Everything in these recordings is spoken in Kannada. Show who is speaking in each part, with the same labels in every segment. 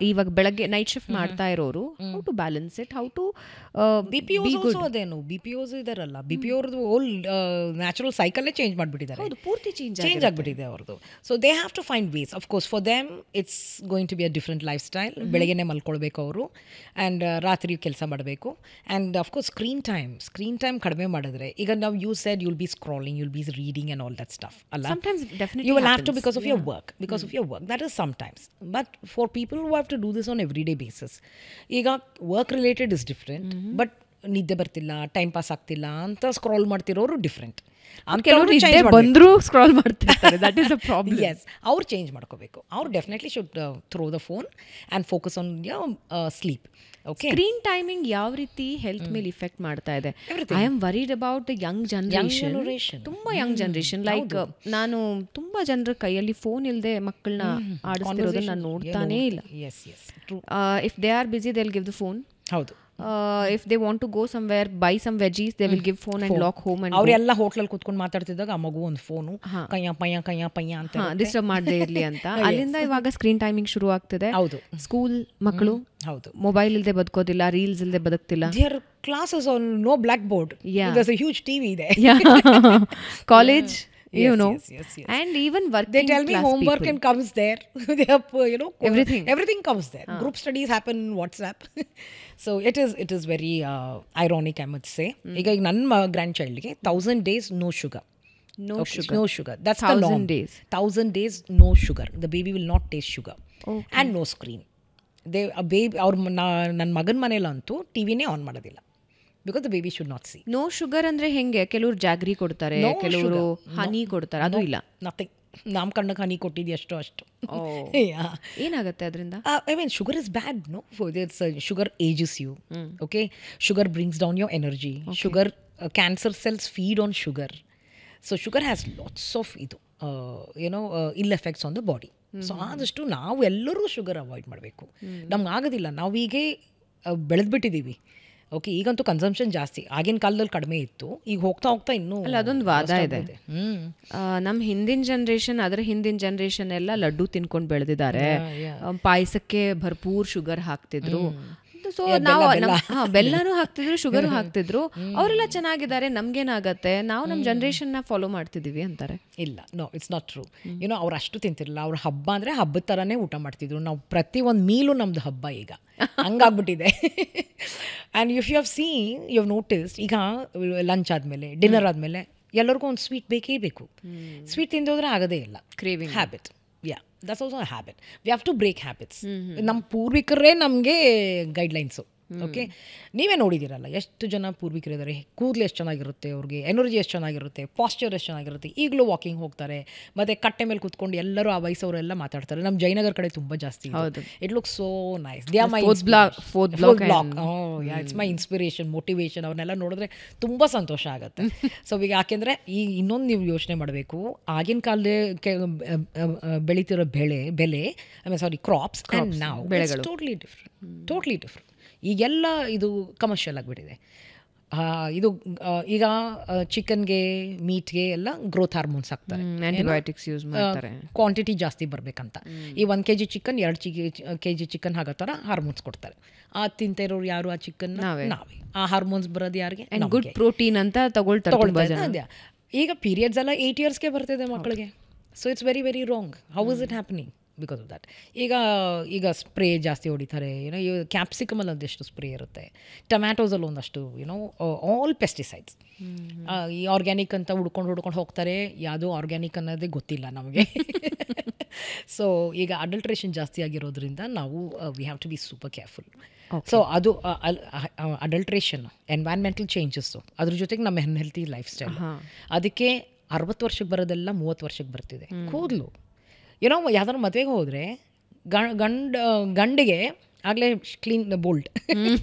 Speaker 1: ಇವಾಗ ಬೆಳಗ್ಗೆ ನೈಟ್ ಶಿಫ್ಟ್ ಮಾಡ್ತಾ ಇರೋರು how to balance it, how to
Speaker 2: BPOs ಅದೇನು BPOs ಇದಾರಲ್ಲ, BPO ಅವ್ರದ್ದು ಓಲ್ ನ್ಯಾಚುರಲ್ ಸೈಕಲ್ಲೇ ಚೇಂಜ್ ಮಾಡಿಬಿಟ್ಟಿದ್ದಾರೆ,
Speaker 1: ಪೂರ್ತಿ ಚೇಂಜ್
Speaker 2: ಆಗಿಬಿಟ್ಟಿದೆ ಅವ್ರದ್ದು. So they have to find ways. Of course for them it's going to be a different lifestyle. ಬೆಳಗ್ಗೆನೇ ಮಲ್ಕೊಳ್ಬೇಕು ಅವರು, ಆ್ಯಂಡ್ ರಾತ್ರಿ ಕೆಲಸ ಮಾಡಬೇಕು. ಆ್ಯಂಡ್ ಅಫ್ಕೋರ್ಸ್ ಸ್ಕ್ರೀನ್ ಟೈಮ್ ಕಡಿಮೆ ಮಾಡಿದ್ರೆ, ಈಗ ನಾವು you said you'll be scrolling, you'll be reading and all that stuff ಅಲ್ಲ, you will have to because of your work, that is sometimes, but for people who have to do this on everyday basis, ಈಗ work related is different, but ನಿದ್ದೆ ಬರ್ತಿಲ್ಲ, ಟೈಮ್ ಪಾಸ್ ಆಗ್ತಿಲ್ಲ ಅಂತ ಸ್ಕ್ರಾಲ್ ಮಾಡ್ತಿರೋರು ಡಿಫ್ರೆಂಟ್.
Speaker 1: ಬಂದರೂ ಸ್ಕ್ರಾಲ್ ಮಾಡ್ತಿರ್ತಾರೆ, that is a problem.
Speaker 2: Yes, ಅವ್ರು ಚೇಂಜ್ ಮಾಡ್ಕೋಬೇಕು. ಅವ್ರು definitely should throw the phone and focus on sleep.
Speaker 1: Screen timing ಯಾವ ರೀತಿ ಹೆಲ್ತ್ ಮೇಲೆ ಇಫೆಕ್ಟ್ ಮಾಡ್ತಾ ಇದೆ? I am worried about the young generation, ತುಂಬಾ ಯಂಗ್ ಜನರೇಷನ್. ಲೈಕ್ ನಾನು ತುಂಬಾ ಜನರ ಕೈಯಲ್ಲಿ ಫೋನ್ ಇಲ್ಲದೆ ಮಕ್ಕಳನ್ನ ಆಡಿಸ್ತಿರೋದನ್ನ ನಾನು ನೋಡ್ತಾನೇ ಇಲ್ಲ. If they are busy they will give the phone.
Speaker 2: ಹೌದು.
Speaker 1: If they want to go somewhere, buy some veggies, they will give phone and lock home and
Speaker 2: ಅವರೆಲ್ಲ ಹೋಟ್ಲಲ್ಲಿ ಕೂತ್ಕೊಂಡು ಮಾತಾಡ್ತಿದ್ದಾಗ ಆ ಮಗು ಒಂದು ಫೋನು ಕಯ್ಯ ಅಂತ
Speaker 1: ಡಿಸ್ಟರ್ಬ್ ಮಾಡದೇ ಇರಲಿ ಅಂತ. ಅಲ್ಲಿಂದ ಇವಾಗ ಸ್ಕ್ರೀನ್ ಟೈಮಿಂಗ್ ಶುರು ಆಗ್ತಿದೆ.
Speaker 2: ಹೌದು.
Speaker 1: ಸ್ಕೂಲ್ ಮಕ್ಕಳು
Speaker 2: ಹೌದು
Speaker 1: ಮೊಬೈಲ್ ಇಲ್ಲದೆ ಬದುಕೋದಿಲ್ಲ, ರೀಲ್ಸ್ ಇಲ್ಲದೆ ಬದುಕ್ತಿಲ್ಲ.
Speaker 2: Their classes on no blackboard, there's a huge TV ಇದೆ.
Speaker 1: College, you know, and even working
Speaker 2: they tell me homework
Speaker 1: people.
Speaker 2: and comes there. They have, you know, everything comes there. Group studies happen in WhatsApp. So it is very ironic, I must say. ಈಗ ನನ್ನ grand ಚೈಲ್ಡ್ಗೆ 1000 days no sugar.
Speaker 1: No sugar.
Speaker 2: That's the norm. 1000 days no sugar. The baby will not taste sugar. And no screen. ಅವ್ರ ನನ್ನ ಮಗನ ಮನೇಲಂತೂ ಟಿವಿನೇ ಆನ್ ಮಾಡೋದಿಲ್ಲ, because the baby should not see.
Speaker 1: No sugar ಅಂದ್ರೆ ಹೆಂಗೆ? ಕೆಲವರು ಜಾಗ್ರಿ ಕೊಡ್ತಾರೆ, ಕೆಲವರು ಹನಿ ಕೊಡ್ತಾರೆ, ಅದು ಇಲ್ಲ.
Speaker 2: ನಥಿಂಗ್. ನಾಮಕರಣಕ್ಕೆ ಹನಿ ಕೊಟ್ಟಿದ್ದೆ ಅಷ್ಟು.
Speaker 1: ಏನಾಗುತ್ತೆ ಅದರಿಂದ?
Speaker 2: I mean, sugar is bad, no? Sugar ages you. Okay? Sugar brings down your energy. Sugar, cancer cells feed on sugar. So sugar has lots of ill effects on the body. So ಆದಷ್ಟು ನಾವು ಎಲ್ಲರೂ ಶುಗರ್ ಅವಾಯ್ಡ್ ಮಾಡಬೇಕು. ನಮ್ಗೆ ಆಗೋದಿಲ್ಲ, ನಾವೀಗೆ ಬೆಳೆದ್ಬಿಟ್ಟಿದ್ದೀವಿ. ಓಕೆ, ಈಗಂತೂ ಕನ್ಸಂಪ್ಷನ್ ಜಾಸ್ತಿ, ಆಗಿನ ಕಾಲದಲ್ಲಿ ಕಡಿಮೆ ಇತ್ತು, ಈಗ ಹೋಗ್ತಾ ಇನ್ನೂ
Speaker 1: ಅಲ್ಲ. ಅದೊಂದು ವಾದ ಇದೆ, ನಮ್ಮ ಹಿಂದಿನ ಜನ್ರೇಷನ್ ಅದರ ಹಿಂದಿನ ಜನ್ರೇಷನ್ ಎಲ್ಲ ಲಡ್ಡು ತಿನ್ಕೊಂಡು ಬೆಳೆದಿದ್ದಾರೆ, ಪಾಯಸಕ್ಕೆ ಭರ್ಪೂರ್ ಶುಗರ್ ಹಾಕ್ತಿದ್ರು. ಸೊ ನಾವು ಬೆಲ್ಲನೂ ಹಾಕ್ತಿದ್ರು, ಶುಗರ್ ಹಾಕ್ತಿದ್ರು, ಅವರೆಲ್ಲ ಚೆನ್ನಾಗಿದ್ದಾರೆ, ನಮ್ಗೇನಾಗತ್ತೆ, ನಾವು ನಮ್ಮ ಜನ್ರೇಷನ್ನ ಫಾಲೋ ಮಾಡ್ತಿದ್ದೀವಿ ಅಂತಾರೆ.
Speaker 2: ಇಲ್ಲ, ನೋ, ಇಟ್ಸ್ ನಾಟ್ ಟ್ರೂ. ಅವ್ರು ಅಷ್ಟು ತಿಂತಿರಲಿಲ್ಲ. ಅವ್ರ ಹಬ್ಬ ಅಂದರೆ ಹಬ್ಬದ ಥರನೇ ಊಟ ಮಾಡ್ತಿದ್ರು. ನಾವು ಪ್ರತಿ ಒಂದು ಮೀಲು ನಮ್ದು ಹಬ್ಬ ಈಗ ಹಂಗಾಗ್ಬಿಟ್ಟಿದೆ. And if you have seen, you have noticed, ಈಗ ಲಂಚ್ ಆದಮೇಲೆ, ಡಿನ್ನರ್ ಆದಮೇಲೆ ಎಲ್ಲರಿಗೂ ಒಂದು ಸ್ವೀಟ್ ಬೇಕೇ ಬೇಕು. ಸ್ವೀಟ್ ತಿಂದೋದ್ರೆ ಆಗೋದೇ ಇಲ್ಲ. Craving habit. That's also a habit. We have to break habits. ನಮ್ಮ ಪೂರ್ವಿಕರೇ ನಮಗೆ ಗೈಡ್ಲೈನ್ಸು. ಓಕೆ, ನೀವೇ ನೋಡಿದ್ದೀರಲ್ಲ, ಎಷ್ಟು ಜನ ಪೂರ್ವಿಕರಿದ್ದಾರೆ, ಕೂದಲು ಎಷ್ಟು ಚೆನ್ನಾಗಿರುತ್ತೆ, ಅವ್ರಿಗೆ ಎನರ್ಜಿ ಎಷ್ಟು ಚೆನ್ನಾಗಿರುತ್ತೆ, ಪಾಸ್ಚರ್ ಎಷ್ಟು ಚೆನ್ನಾಗಿರುತ್ತೆ, ಈಗಲೂ ವಾಕಿಂಗ್ ಹೋಗ್ತಾರೆ, ಮತ್ತು ಕಟ್ಟೆ ಮೇಲೆ ಕೂತ್ಕೊಂಡು ಎಲ್ಲರೂ ಆ ವಯಸ್ಸವರೆಲ್ಲ ಮಾತಾಡ್ತಾರೆ. ನಮ್ಮ ಜಯನಗರ ಕಡೆ ತುಂಬ ಜಾಸ್ತಿ. It look so nice. They are my fourth block. It's my inspiration, motivation. ಅವ್ರನ್ನೆಲ್ಲ ನೋಡಿದ್ರೆ ತುಂಬ ಸಂತೋಷ ಆಗುತ್ತೆ. ಸೊ ಈಗ ಯಾಕೆಂದರೆ ಈಗ ಇನ್ನೊಂದು ನೀವು ಯೋಚನೆ ಮಾಡಬೇಕು, ಆಗಿನ ಕಾಲದ ಬೆಳೀತಿರೋ ಬೆಲೆ ಕ್ರಾಪ್ಸ್ ಆ್ಯಂಡ್ ನಾವು ಟೋಟ್ಲಿ ಡಿಫ್ರೆಂಟ್. ಈಗೆಲ್ಲ ಇದು ಕಮರ್ಷಿಯಲ್ ಆಗಿಬಿಟ್ಟಿದೆ. ಇದು ಈಗ ಚಿಕನ್ಗೆ, ಮೀಟ್ಗೆ ಎಲ್ಲ ಗ್ರೋತ್ ಹಾರ್ಮೋನ್ಸ್ ಹಾಕ್ತಾರೆ,
Speaker 1: ಆಂಟಿಬಯೋಟಿಕ್ಸ್ ಯೂಸ್ ಮಾಡ್ತಾರೆ,
Speaker 2: ಕ್ವಾಂಟಿಟಿ ಜಾಸ್ತಿ ಬರಬೇಕಂತ. ಈ 1 kg ಚಿಕನ್ 2 kg ಚಿಕನ್ ಆಗೋ ಥರ ಹಾರ್ಮೋನ್ಸ್ ಕೊಡ್ತಾರೆ. ತಿಂತಾ ಇರೋರು ಯಾರು? ಆ ಚಿಕನ್ ನಾವೇ. ಆ ಹಾರ್ಮೋನ್ಸ್ ಬರೋದು ಯಾರಿಗೆ?
Speaker 1: ಗುಡ್ ಪ್ರೋಟೀನ್ ಅಂತ ತಗೊಳ್ತಾರೆ.
Speaker 2: ಈಗ ಪೀರಿಯಡ್ಸ್ ಎಲ್ಲ 8 yearsಗೆ ಬರ್ತಿದೆ ಮಕ್ಕಳಿಗೆ. So it's very very wrong. How is it happening? Because of that. ಈಗ ಸ್ಪ್ರೇ ಜಾಸ್ತಿ ಹೊಡಿತಾರೆ. ಕ್ಯಾಪ್ಸಿಕಮಲ್ಲಿ ಒಂದಷ್ಟು ಸ್ಪ್ರೇ ಇರುತ್ತೆ, ಟೊಮ್ಯಾಟೋಸಲ್ಲಿ ಒಂದಷ್ಟು ಆಲ್ ಪೆಸ್ಟಿಸೈಡ್ಸ್. ಈ ಆರ್ಗ್ಯಾನಿಕ್ ಅಂತ ಹುಡ್ಕೊಂಡು ಹೋಗ್ತಾರೆ, ಯಾವುದೋ ಆರ್ಗ್ಯಾನಿಕ್ ಅನ್ನೋದೇ ಗೊತ್ತಿಲ್ಲ ನಮಗೆ. ಸೊ ಈಗ ಅಡಲ್ಟ್ರೇಷನ್ ಜಾಸ್ತಿ ಆಗಿರೋದ್ರಿಂದ ನಾವು we have to be super careful. So ಅದು ಅಡಲ್ಟ್ರೇಷನ್, ಎನ್ವೈರ್ಮೆಂಟಲ್ ಚೇಂಜಸ್ಸು, ಅದ್ರ ಜೊತೆಗೆ ನಮ್ಮ ಅನ್ಹೆಲ್ತಿ ಲೈಫ್ ಸ್ಟೈಲ್. ಅದಕ್ಕೆ 60 ವರ್ಷಕ್ಕೆ ಬರೋದೆಲ್ಲ 30 ವರ್ಷಕ್ಕೆ ಬರ್ತಿದೆ ಕೂದಲು. ಯಾವ್ದಾದ್ರು ಮದುವೆಗೆ ಹೋದರೆ ಗಂಡಿಗೆ ಆಗಲೇ ಕ್ಲೀನ್ ಬೋಲ್ಡ್,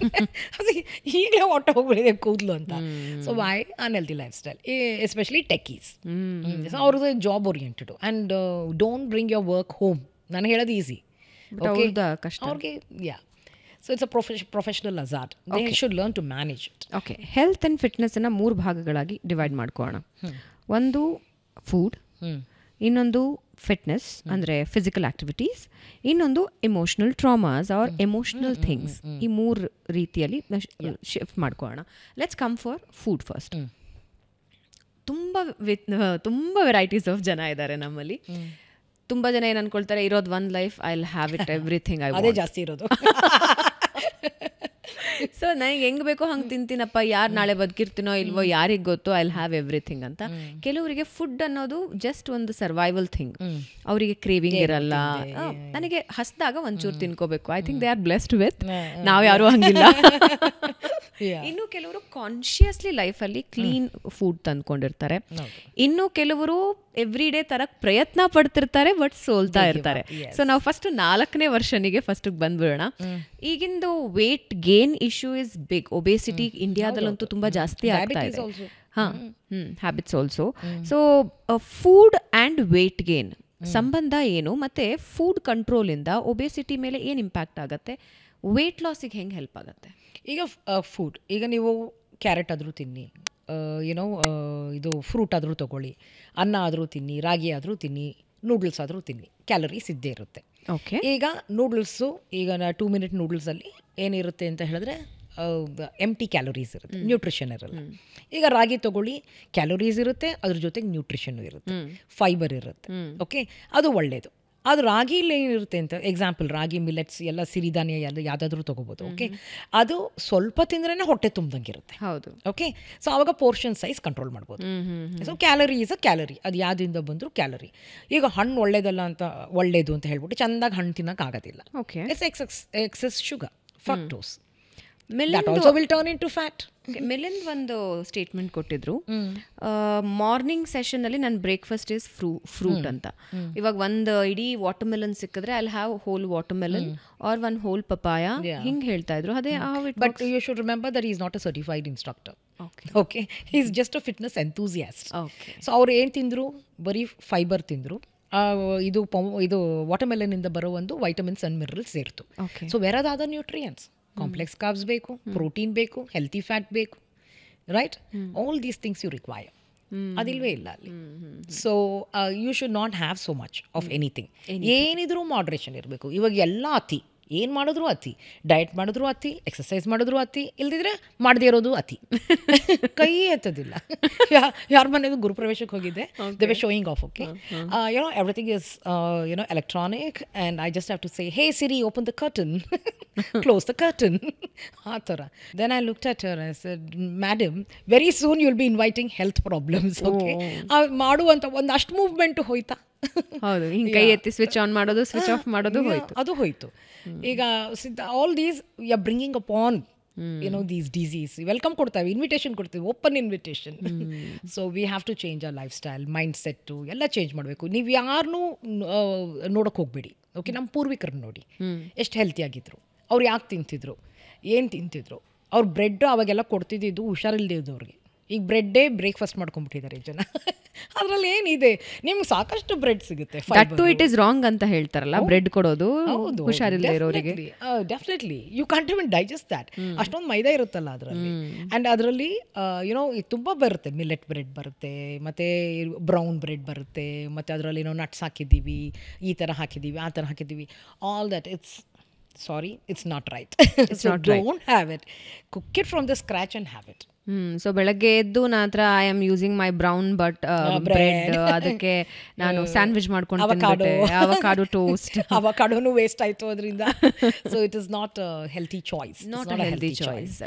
Speaker 2: ಅದು ಈಗಲೇ ಹೊಟ್ಟೆ ಹೋಗ್ಬಿಟ್ಟಿದೆ ಕೂದಲು ಅಂತ. So why unhealthy lifestyle, especially techies. So ಅವ್ರದ್ದು job oriented. And don't bring your work home. ನಾನು ಹೇಳೋದು ಈಸಿ, ಓಕೆ, ಅವ್ರಿಗೆ so it's a professional hazard. They should learn to manage it.
Speaker 1: Okay, health and ಫಿಟ್ನೆಸ್ಸನ್ನು 3 ಭಾಗಗಳಾಗಿ ಡಿವೈಡ್ ಮಾಡ್ಕೊಳ್ಳೋಣ. ಒಂದು ಫುಡ್, ಇನ್ನೊಂದು ಫಿಟ್ನೆಸ್ ಅಂದರೆ ಫಿಸಿಕಲ್ ಆಕ್ಟಿವಿಟೀಸ್, ಇನ್ನೊಂದು emotional traumas or emotional things. ಈ 3 ರೀತಿಯಲ್ಲಿ ಶಿಫ್ಟ್ ಮಾಡ್ಕೊಳ್ಳೋಣ. Let's come for food first. ತುಂಬ ವೆರೈಟೀಸ್ ಆಫ್ ಜನ ಇದ್ದಾರೆ ನಮ್ಮಲ್ಲಿ. ತುಂಬ ಜನ ಏನು ಅನ್ಕೊಳ್ತಾರೆ, ಇರೋದು one life, I will have it everything.
Speaker 2: ಅದೇ ಜಾಸ್ತಿ ಇರೋದು.
Speaker 1: ಸೊ ನನಗೆ ಹೆಂಗೆ ಬೇಕೋ ಹಂಗೆ ತಿಂತೀನಪ್ಪ, ಯಾರು ನಾಳೆ ಬದುಕಿರ್ತೀನೋ ಇಲ್ವೋ ಯಾರಿಗೆ ಗೊತ್ತು, ಐ ವಿಲ್ ಹ್ಯಾವ್ ಎವ್ರಿಥಿಂಗ್ ಅಂತ. ಕೆಲವರಿಗೆ ಫುಡ್ ಅನ್ನೋದು ಜಸ್ಟ್ ಒಂದು ಸರ್ವೈವಲ್ ಥಿಂಗ್, ಅವರಿಗೆ ಕ್ರೇವಿಂಗ್ ಇರಲ್ಲ. ನನಗೆ ಹಸ್ದಾಗ ಒಂಚೂರು ತಿನ್ಕೋಬೇಕು, I think they are blessed with. ನಾವು ಯಾರು ಹಂಗಿಲ್ಲ. ಇನ್ನು ಕೆಲವರು ಕಾನ್ಶಿಯಸ್ಲಿ ಲೈಫಲ್ಲಿ ಕ್ಲೀನ್ ಫುಡ್ ತಂದ್ಕೊಂಡಿರ್ತಾರೆ. ಇನ್ನು ಕೆಲವರು ಎವ್ರಿ ಡೇ ತರಕ್ ಪ್ರಯತ್ನ ಪಡ್ತಿರ್ತಾರೆ, ಬಟ್ ಸೋಲ್ತಾ ಇರ್ತಾರೆ. ಸೊ ನಾವು ಫಸ್ಟ್ 4ನೇ ವರ್ಷನಿಗೆ ಫಸ್ಟ್ ಬಂದ್ಬಿಡೋಣ. ಈಗಿಂದು weight gain issue is big. Obesity ಇಂಡಿಯಾದಲ್ಲಂತೂ ತುಂಬಾ ಜಾಸ್ತಿ ಆಗ್ತಾ ಇದೆ. Habits also. So food and weight gain ಸಂಬಂಧ ಏನು, ಮತ್ತು ಫುಡ್ ಕಂಟ್ರೋಲಿಂದ ಒಬೇಸಿಟಿ ಮೇಲೆ ಏನು ಇಂಪ್ಯಾಕ್ಟ್ ಆಗುತ್ತೆ, ವೇಟ್ ಲಾಸಿಗೆ ಹೆಂಗೆ ಹೆಲ್ಪ್ ಆಗುತ್ತೆ?
Speaker 2: ಈಗ ಫುಡ್, ಈಗ ನೀವು ಕ್ಯಾರೆಟ್ ಆದರೂ ತಿನ್ನಿ, ಏನೋ ಇದು ಫ್ರೂಟ್ ಆದರೂ ತೊಗೊಳ್ಳಿ, ಅನ್ನ ಆದರೂ ತಿನ್ನಿ, ರಾಗಿ ಆದರೂ ತಿನ್ನಿ, ನೂಡಲ್ಸ್ ಆದರೂ ತಿನ್ನಿ, ಕ್ಯಾಲರೀಸ್ ಇದ್ದೇ ಇರುತ್ತೆ.
Speaker 1: ಓಕೆ. ಈಗ
Speaker 2: ನೂಡಲ್ಸು, ಈಗ 2 ಮಿನಿಟ್ ನೂಡಲ್ಸಲ್ಲಿ ಏನಿರುತ್ತೆ ಅಂತ ಹೇಳಿದ್ರೆ ಎಂಟಿ ಕ್ಯಾಲರೀಸ್ ಇರುತ್ತೆ, ನ್ಯೂಟ್ರಿಷನ್ ಇರಲ್ಲ. ಈಗ ರಾಗಿ ತೊಗೊಳ್ಳಿ, ಕ್ಯಾಲರೀಸ್ ಇರುತ್ತೆ, ಅದ್ರ ಜೊತೆಗೆ ನ್ಯೂಟ್ರಿಷನ್ನು ಇರುತ್ತೆ, ಫೈಬರ್ ಇರುತ್ತೆ. ಓಕೆ, ಅದು ಒಳ್ಳೆಯದು. ಅದು ರಾಗಿಲಿ ಏನಿರುತ್ತೆ ಅಂತ, ಎಕ್ಸಾಂಪಲ್ ರಾಗಿ, ಮಿಲೆಟ್ಸ್ ಎಲ್ಲ ಸಿರಿಧಾನ್ಯ ಎಲ್ಲ ಯಾವುದಾದ್ರೂ ತೊಗೋಬೋದು. ಓಕೆ, ಅದು ಸ್ವಲ್ಪ ತಿಂದ್ರೇ ಹೊಟ್ಟೆ ತುಂಬ್ದಂಗಿರುತ್ತೆ.
Speaker 1: ಹೌದು.
Speaker 2: ಓಕೆ, ಸೊ ಆವಾಗ ಪೋರ್ಷನ್ ಸೈಜ್ ಕಂಟ್ರೋಲ್ ಮಾಡ್ಬೋದು. So calorie is a calorie, ಅದು ಯಾವುದಿಂದ ಬಂದರೂ ಕ್ಯಾಲರಿ. ಈಗ ಹಣ್ಣು ಒಳ್ಳೇದಲ್ಲ ಅಂತ, ಒಳ್ಳೇದು ಅಂತ ಹೇಳ್ಬಿಟ್ಟು ಚೆಂದಾಗಿ ಹಣ್ಣು ತಿನ್ನೋಕ್ಕಾಗೋದಿಲ್ಲ.
Speaker 1: Okay,
Speaker 2: excess sugar, fructose,
Speaker 1: Milind
Speaker 2: that also will turn into fat.
Speaker 1: Milind ಒಂದು ಸ್ಟೇಟ್ಮೆಂಟ್ ಕೊಟ್ಟಿದ್ರು, ಮಾರ್ನಿಂಗ್ ಸೆಷನಲ್ಲಿ ನನ್ನ ಬ್ರೇಕ್ಫಾಸ್ಟ್ ಇಸ್ ಫ್ರೂಟ್ ಅಂತ. ಇವಾಗ ಒಂದು ಇಡೀ ವಾಟರ್ ಮೆಲನ್ ಸಿಕ್ಕಿದ್ರೆ I will have whole watermelon or one whole papaya, ಹಿಂಗೆ ಹೇಳ್ತಾ ಇದ್ರು. ಅದೇ
Speaker 2: but you should remember that is not a certified instructor. Okay, he is just a fitness enthusiast. So ಅವ್ರು ಏನು ತಿಂದರು, ಬರೀ ಫೈಬರ್ ತಿಂದರು. ಇದು ವಾಟರ್ ಮೆಲನಿಂದ ಬರೋ ಒಂದು ವೈಟಮಿನ್ಸ್ ಅಂಡ್ ಮಿನರಲ್ಸ್ ಸೇರ್ತು. So where are other nutrients, complex carbs ಬೇಕು, ಪ್ರೋಟೀನ್ ಬೇಕು, ಹೆಲ್ತಿ ಫ್ಯಾಟ್ ಬೇಕು, right? All these things you require. ಅದಿಲ್ವೇ ಇಲ್ಲ ಅಲ್ಲಿ. So you should not have so much of anything. ಏನಿದ್ರೂ ಮಾಡ್ರೇಷನ್ ಇರಬೇಕು. ಇವಾಗ ಎಲ್ಲ ಅತಿ, ಏನು ಮಾಡಿದ್ರು ಅತಿ, ಡಯಟ್ ಮಾಡಿದ್ರು ಅತಿ, ಎಕ್ಸಸೈಸ್ ಮಾಡಿದ್ರು ಅತಿ, ಇಲ್ದಿದ್ರೆ ಮಾಡದೇ ಇರೋದು ಅತಿ. ಕೈ ಎತ್ತೋದಿಲ್ಲ. ಯಾರ ಮನೆಯದು ಗುರುಪ್ರವೇಶಕ್ಕೆ ಹೋಗಿದ್ದೆ, they were showing off. Okay, you know everything is you know electronic and I just have to say, hey Siri open the curtain, close the curtain, ಆ ಥರ. Then I looked at her, I said, madam, very soon you will be inviting health problems. Okay, ಮಾಡುವಂಥ ಒಂದಷ್ಟು ಮೂವ್ಮೆಂಟು ಹೋಯ್ತಾ?
Speaker 1: ಹೌದು, ಹಿಂಗೆ ಕೈ ಎತ್ತಿ ಸ್ವಿಚ್ ಆನ್ ಮಾಡೋದು, ಸ್ವಿಚ್ ಆಫ್ ಮಾಡೋದು ಹೋಯ್ತು.
Speaker 2: ಅದು ಹೋಯ್ತು. ಈಗ all these you are bringing upon ಏನೋ ದೀಸ್ ಡಿಸೀಸ್. ವೆಲ್ಕಮ್ ಕೊಡ್ತಾವೆ, ಇನ್ವಿಟೇಷನ್ ಕೊಡ್ತೀವಿ, open invitation. So we have to change our lifestyle, mindset ಎಲ್ಲ ಚೇಂಜ್ ಮಾಡಬೇಕು. ನೀವು ಯಾರನ್ನೂ ನೋಡೋಕೆ ಹೋಗ್ಬೇಡಿ. ಓಕೆ, ನಮ್ಮ ಪೂರ್ವಿಕರನ್ನ ನೋಡಿ, ಎಷ್ಟು ಹೆಲ್ತಿಯಾಗಿದ್ರು, ಅವ್ರು ಯಾಕೆ ತಿಂತಿದ್ರು, ಏನು ತಿಂತಿದ್ರು. ಅವ್ರು ಬ್ರೆಡ್ ಅವಾಗೆಲ್ಲ ಕೊಡ್ತಿದ್ದು ಹುಷಾರಿಲ್ಲದೆ ಇದ್ದವ್ರಿಗೆ. ಈಗ ಬ್ರೆಡ್ಡೇ ಬ್ರೇಕ್ಫಾಸ್ಟ್ ಮಾಡ್ಕೊಂಡ್ಬಿಟ್ಟಿದ್ದಾರೆ ಜನ. ಅದರಲ್ಲಿ ಏನಿದೆ, ನಿಮ್ಗೆ ಸಾಕಷ್ಟು ಬ್ರೆಡ್ ಸಿಗುತ್ತೆ.
Speaker 1: ಇಟ್ ಇಸ್ ರಾಂಗ್ ಅಂತ ಹೇಳ್ತಾರಲ್ಲ, ಬ್ರೆಡ್ ಕೊಡೋದು ಹುಷಾರಿಲ್ಲದೆ ಇರೋರಿಗೆ.
Speaker 2: Definitely you can't even digest that. ಅಷ್ಟೊಂದು ಮೈದಾ ಇರುತ್ತಲ್ಲ ಅದರಲ್ಲಿ. ಆ್ಯಂಡ್ ಅದರಲ್ಲಿ ಯುನೋ ತುಂಬ ಬರುತ್ತೆ, ಮಿಲೆಟ್ ಬ್ರೆಡ್ ಬರುತ್ತೆ, ಮತ್ತು ಬ್ರೌನ್ ಬ್ರೆಡ್ ಬರುತ್ತೆ, ಮತ್ತು ಅದರಲ್ಲಿ ನಾವು ನಟ್ಸ್ ಹಾಕಿದ್ದೀವಿ, ಈ ಥರ ಹಾಕಿದ್ದೀವಿ, ಆ ಥರ ಹಾಕಿದ್ದೀವಿ. All that it's not right.
Speaker 1: It's not right.
Speaker 2: Don't have it. Cook it from the scratch and have it.
Speaker 1: So ಬೆಳಗ್ಗೆ ಎದ್ದು ನಂತರ I am using my brown bread, ಅದಕ್ಕೆ ನಾನು ಸ್ಯಾಂಡ್ವಿಚ್ ಮಾಡ್ಕೊಂಡು ಅವಕಾಡೋ ಟೋಸ್ಟ್.
Speaker 2: ಅವಕಾಡೋನು ವೇಸ್ಟ್ ಆಯಿತು ಅದರಿಂದ. So it is not a healthy choice.
Speaker 1: Not a healthy choice.